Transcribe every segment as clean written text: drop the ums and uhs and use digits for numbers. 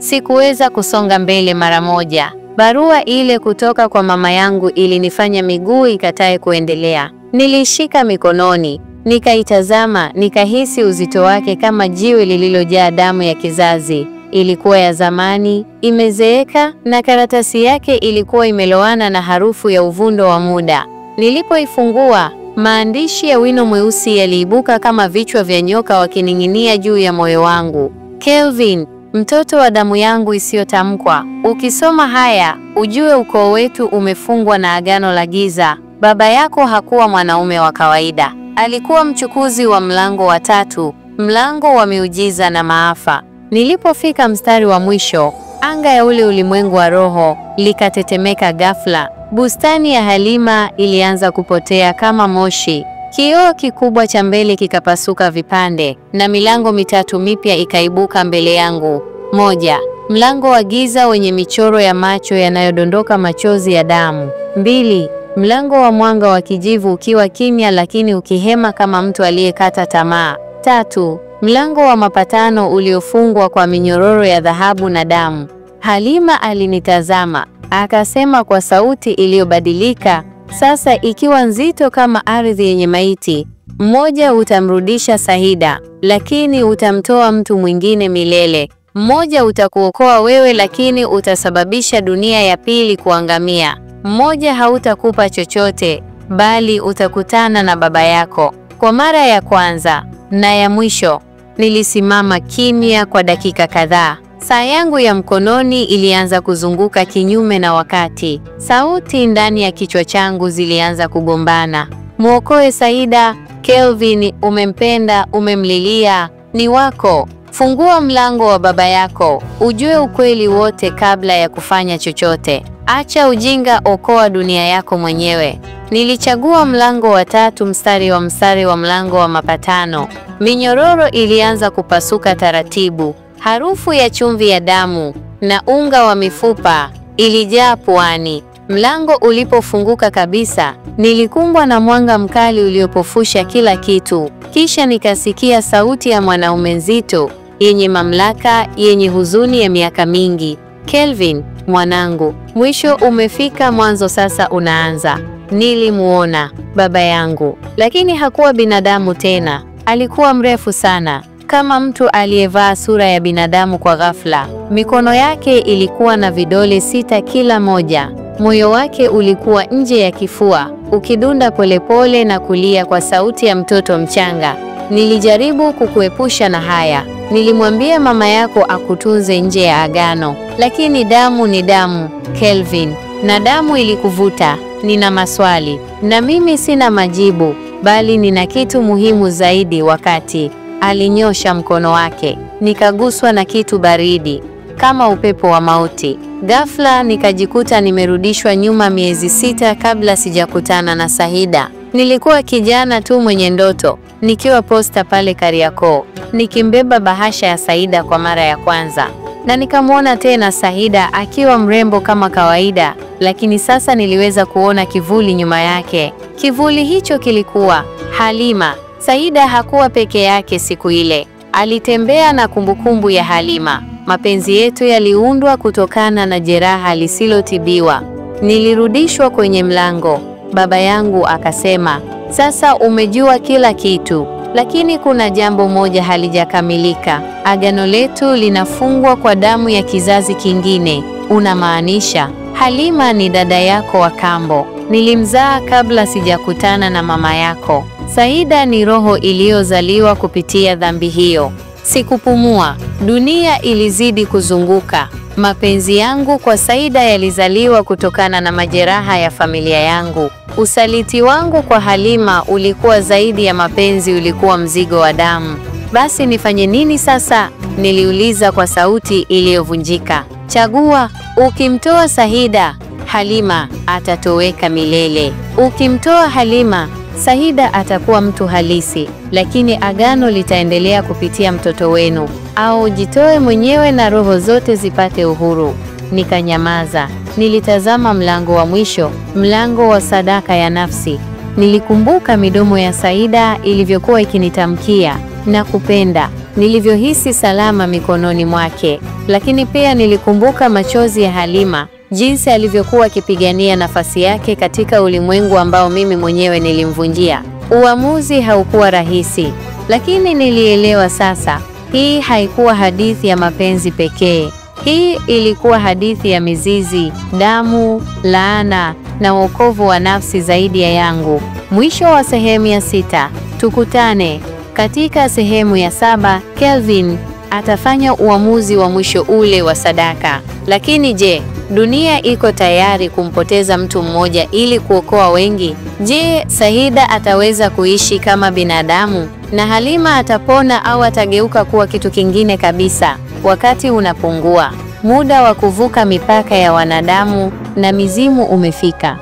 Sikuweza kusonga mbele mara moja. Barua ile kutoka kwa mama yangu ilinifanya miguu ikatae kuendelea. Nilishika mikononi, nikaitazama, nikahisi uzito wake kama jiwe lililojaa damu ya kizazi. Ilikuwa ya zamani, imezeeka, na karatasi yake ilikuwa imelowana na harufu ya uvundo wa muda. Nilipoifungua, maandishi ya wino mweusi yaliibuka kama vichwa vya nyoka wakining'inia juu ya moyo wangu. Kelvin, mtoto wa damu yangu isiyotamkwa, ukisoma haya, ujue ukoo wetu umefungwa na agano la giza. Baba yako hakuwa mwanaume wa kawaida. Alikuwa mchukuzi wa mlango wa 3, mlango wa miujiza na maafa. Nilipofika mstari wa mwisho, anga ya ule ulimwengu wa roho likatetemeka ghafla. Bustani ya Halima ilianza kupotea kama moshi. Kioo kikubwa cha mbele kikapasuka vipande na milango 3 mipya ikaibuka mbele yangu. 1. Mlango wa giza wenye michoro ya macho yanayodondoka machozi ya damu. 2. Mlango wa mwanga wa kijivu ukiwa kimya lakini ukihema kama mtu aliyekata tamaa. 3. Mlango wa mapatano uliofungwa kwa minyororo ya dhahabu na damu. Halima alinitazama, akasema kwa sauti iliyobadilika, sasa ikiwa nzito kama ardhi yenye maiti, mmoja utamrudisha Saida, lakini utamtoa mtu mwingine milele. Mmoja utakuokoa wewe, lakini utasababisha dunia ya pili kuangamia. Mmoja hautakupa chochote, bali utakutana na baba yako. Kwa mara ya kwanza na ya mwisho, nilisimama kimya kwa dakika kadhaa. Saa yangu ya mkononi ilianza kuzunguka kinyume na wakati. Sauti ndani ya kichwa changu zilianza kugombana. Muokoe Saida, Kelvin, umempenda, umemlilia, ni wako. Fungua mlango wa baba yako, ujue ukweli wote kabla ya kufanya chochote. Acha ujinga, okoa dunia yako mwenyewe. Nilichagua mlango wa 3 mstari wa mlango wa mapatano. Minyororo ilianza kupasuka taratibu. Harufu ya chumvi ya damu na unga wa mifupa ilijaa puani. Mlango ulipofunguka kabisa, nilikumbwa na mwanga mkali uliopofusha kila kitu. Kisha nikasikia sauti ya mwanaume nzito, yenye mamlaka, yenye huzuni ya miaka mingi. Kelvin, mwanangu, mwisho umefika, mwanzo sasa unaanza. Nilimuona baba yangu, lakini hakuwa binadamu tena. Alikuwa mrefu sana, kama mtu aliyevaa sura ya binadamu kwa ghafla. Mikono yake ilikuwa na vidole 6 kila moja. Moyo wake ulikuwa nje ya kifua, ukidunda polepole na kulia kwa sauti ya mtoto mchanga. Nilijaribu kukuepusha na haya. Nilimwambia mama yako akutunze nje ya agano, lakini damu ni damu, Kelvin, na damu ilikuvuta. Nina maswali, na mimi sina majibu, bali nina kitu muhimu zaidi. Wakati alinyosha mkono wake, nikaguswa na kitu baridi kama upepo wa mauti. Ghafla nikajikuta nimerudishwa nyuma miezi 6 kabla sijakutana na Saida. Nilikuwa kijana tu mwenye ndoto, nikiwa posta pale Kariakoo, nikimbeba bahasha ya Saida kwa mara ya kwanza. Na nikamwona tena Saida akiwa mrembo kama kawaida, lakini sasa niliweza kuona kivuli nyuma yake. Kivuli hicho kilikuwa Halima. Saida hakuwa peke yake siku ile. Alitembea na kumbukumbu ya Halima. Mapenzi yetu yaliundwa kutokana na jeraha lisilotibiwa. Nilirudishwa kwenye mlango. Baba yangu akasema, sasa umejua kila kitu, lakini kuna jambo moja halijakamilika. Agano letu linafungwa kwa damu ya kizazi kingine. Unamaanisha Halima ni dada yako wa kambo? Nilimzaa kabla sijakutana na mama yako. Saida ni roho iliyozaliwa kupitia dhambi hiyo. Sikupumua. Dunia ilizidi kuzunguka. Mapenzi yangu kwa Saida yalizaliwa kutokana na majeraha ya familia yangu. Usaliti wangu kwa Halima ulikuwa zaidi ya mapenzi, ulikuwa mzigo wa damu. Basi nifanye nini sasa? Niliuliza kwa sauti iliyovunjika. Chagua. Ukimtoa Saida, Halima atatoweka milele. Ukimtoa Halima, Saida atakuwa mtu halisi, lakini agano litaendelea kupitia mtoto wenu. Au jitoe mwenyewe na roho zote zipate uhuru. Nikanyamaza. Nilitazama mlango wa mwisho, mlango wa sadaka ya nafsi. Nilikumbuka midomo ya Saida ilivyokuwa ikinitamkia, nakupenda, nilivyohisi salama mikononi mwake, lakini pia nilikumbuka machozi ya Halima, jinsi alivyokuwa akipigania nafasi yake katika ulimwengu ambao mimi mwenyewe nilimvunjia. Uamuzi haukuwa rahisi, lakini nilielewa sasa. Hii haikuwa hadithi ya mapenzi pekee. Hii ilikuwa hadithi ya mizizi, damu, laana na wokovu wa nafsi zaidi ya yangu. Mwisho wa sehemu ya 6. Tukutane katika sehemu ya 7. Kelvin atafanya uamuzi wa mwisho ule wa sadaka. Lakini je, dunia iko tayari kumpoteza mtu mmoja ili kuokoa wengi? Je, Saida ataweza kuishi kama binadamu? Na Halima atapona au atageuka kuwa kitu kingine kabisa? Wakati unapungua, muda wa kuvuka mipaka ya wanadamu na mizimu umefika.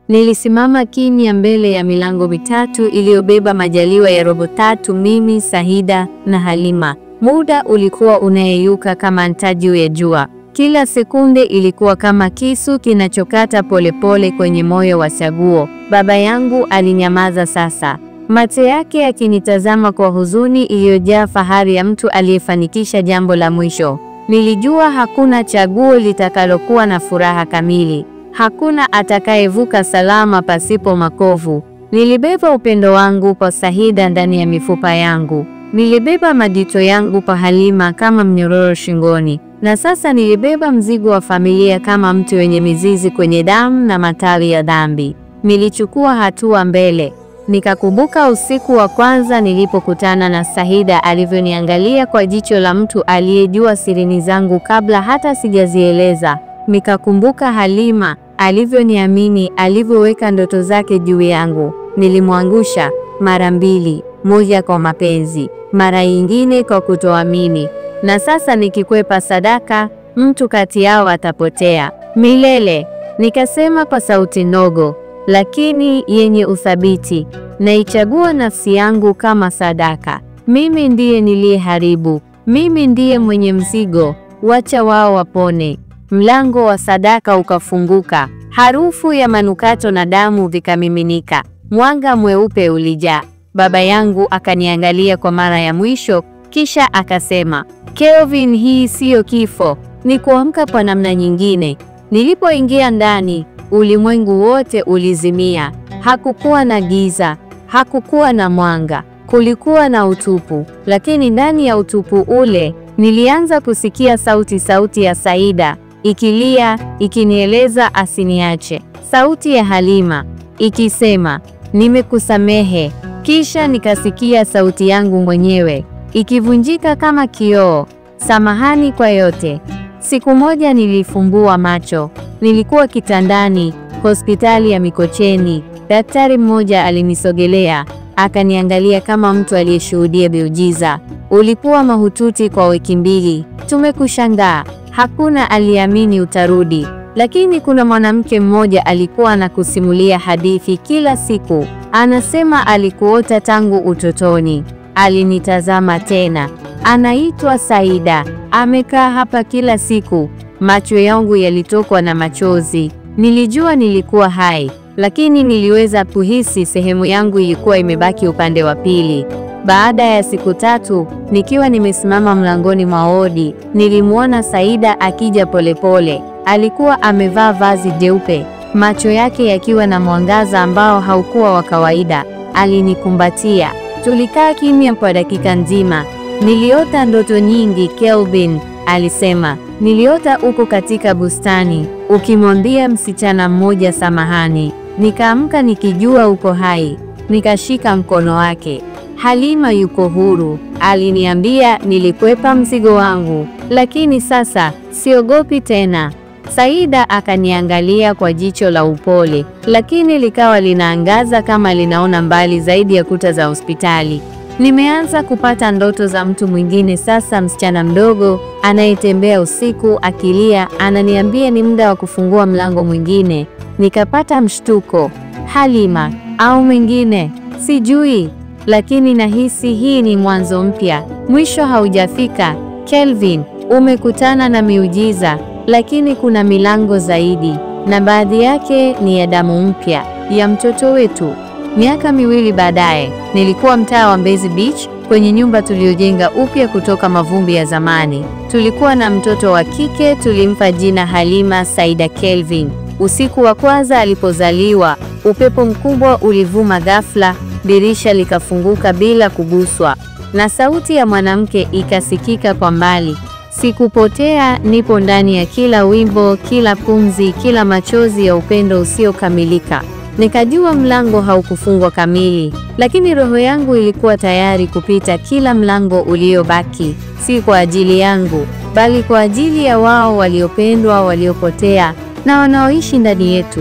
Nilisimama kimya mbele ya milango mitatu iliyobeba majaliwa ya robo tatu, mimi, Saida na Halima. Muda ulikuwa unayeyuka kama ntaji ya jua. Kila sekunde ilikuwa kama kisu kinachokata polepole kwenye moyo wa chaguo. Baba yangu alinyamaza sasa, macho yake yakinitazama kwa huzuni iliyojaa fahari ya mtu aliyefanikisha jambo la mwisho. Nilijua hakuna chaguo litakalokuwa na furaha kamili. Hakuna atakayevuka salama pasipo makovu. Nilibeba upendo wangu kwa Saida ndani ya mifupa yangu. Nilibeba majito yangu kwa Halima kama mnyororo shingoni. Na sasa nilibeba mzigo wa familia kama mti wenye mizizi kwenye damu na matawi ya dhambi. Nilichukua hatua mbele. Nikakumbuka usiku wa kwanza nilipokutana na Saida, alivyoniangalia kwa jicho la mtu aliyejua siri zangu kabla hata sijazieleza. Nikakumbuka Halima alivyoniamini, alivyoweka ndoto zake juu yangu. Nilimwangusha mara mbili, moja kwa mapenzi, mara nyingine kwa kutoamini. Na sasa nikikwepa sadaka, mtu kati yao atapotea milele. Nikasema kwa sauti ndogo lakini yenye uthabiti, naichagua nafsi yangu kama sadaka. Mimi ndiye niliyeharibu, mimi ndiye mwenye mzigo, wacha wao wapone. Mlango wa sadaka ukafunguka, harufu ya manukato na damu vikamiminika, mwanga mweupe ulijaa. Baba yangu akaniangalia kwa mara ya mwisho, kisha akasema, Kelvin, hii siyo kifo, ni kuamka kwa namna nyingine. Nilipoingia ndani, ulimwengu wote ulizimia. Hakukuwa na giza, hakukuwa na mwanga, kulikuwa na utupu. Lakini ndani ya utupu ule, nilianza kusikia sauti ya Saida ikilia, ikinieleza asiniache. Sauti ya Halima ikisema, nimekusamehe. Kisha nikasikia sauti yangu mwenyewe ikivunjika kama kioo, samahani kwa yote. Siku moja nilifumbua macho. Nilikuwa kitandani, hospitali ya Mikocheni. Daktari mmoja alinisogelea, akaniangalia kama mtu aliyeshuhudia miujiza. Ulikuwa mahututi kwa wiki 2. Tumekushangaa. Hakuna aliamini utarudi. Lakini kuna mwanamke mmoja alikuwa anakusimulia hadithi kila siku. Anasema alikuota tangu utotoni. Alinitazama tena. Anaitwa Saida. Amekaa hapa kila siku. Macho yangu yalitokwa na machozi. Nilijua nilikuwa hai, lakini niliweza kuhisi sehemu yangu ilikuwa imebaki upande wa pili. Baada ya siku 3, nikiwa nimesimama mlangoni mwa wodi, nilimwona Saida akija polepole. Alikuwa amevaa vazi jeupe, macho yake yakiwa na mwangaza ambao haukuwa wa kawaida. Alinikumbatia. Tulikaa kimya kwa dakika nzima. Niliota ndoto nyingi, Kelvin, alisema. Niliota uko katika bustani, ukimwambia msichana mmoja samahani. Nikaamka nikijua uko hai. Nikashika mkono wake. Halima yuko huru, aliniambia. Nilikwepa mzigo wangu, lakini sasa siogopi tena. Saida akaniangalia kwa jicho la upole, lakini likawa linaangaza kama linaona mbali zaidi ya kuta za hospitali. Nimeanza kupata ndoto za mtu mwingine sasa, msichana mdogo anayetembea usiku akilia, ananiambia ni muda wa kufungua mlango mwingine. Nikapata mshtuko. Halima au mwingine? Sijui, lakini nahisi hii ni mwanzo mpya. Mwisho haujafika. Kelvin, umekutana na miujiza, lakini kuna milango zaidi, na baadhi yake ni ya damu mpya ya mtoto wetu. Miaka 2 baadaye, nilikuwa mtaa wa Mbezi Beach kwenye nyumba tuliyojenga upya kutoka mavumbi ya zamani. Tulikuwa na mtoto wa kike, tulimpa jina Halima Saida Kelvin. Usiku wa kwanza alipozaliwa, upepo mkubwa ulivuma ghafla, dirisha likafunguka bila kuguswa, na sauti ya mwanamke ikasikika kwa mbali. Sikupotea, nipo ndani ya kila wimbo, kila pumzi, kila machozi ya upendo usiokamilika. Nikajua mlango haukufungwa kamili, lakini roho yangu ilikuwa tayari kupita kila mlango uliobaki, si kwa ajili yangu, bali kwa ajili ya wao waliopendwa, waliopotea na wanaoishi ndani yetu.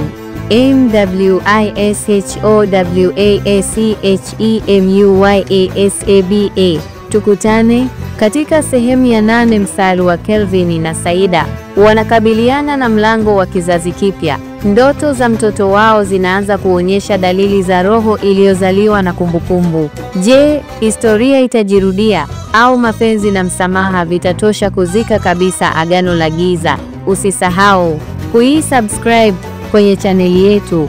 MWISHOWACHEMUYASABA. Tukutane katika sehemu ya 8. Mstari wa Kelvin na Saida wanakabiliana na mlango wa kizazi kipya. Ndoto za mtoto wao zinaanza kuonyesha dalili za roho iliyozaliwa na kumbukumbu. Je, historia itajirudia au mapenzi na msamaha vitatosha kuzika kabisa agano la giza? Usisahau kuisubscribe kwenye chaneli yetu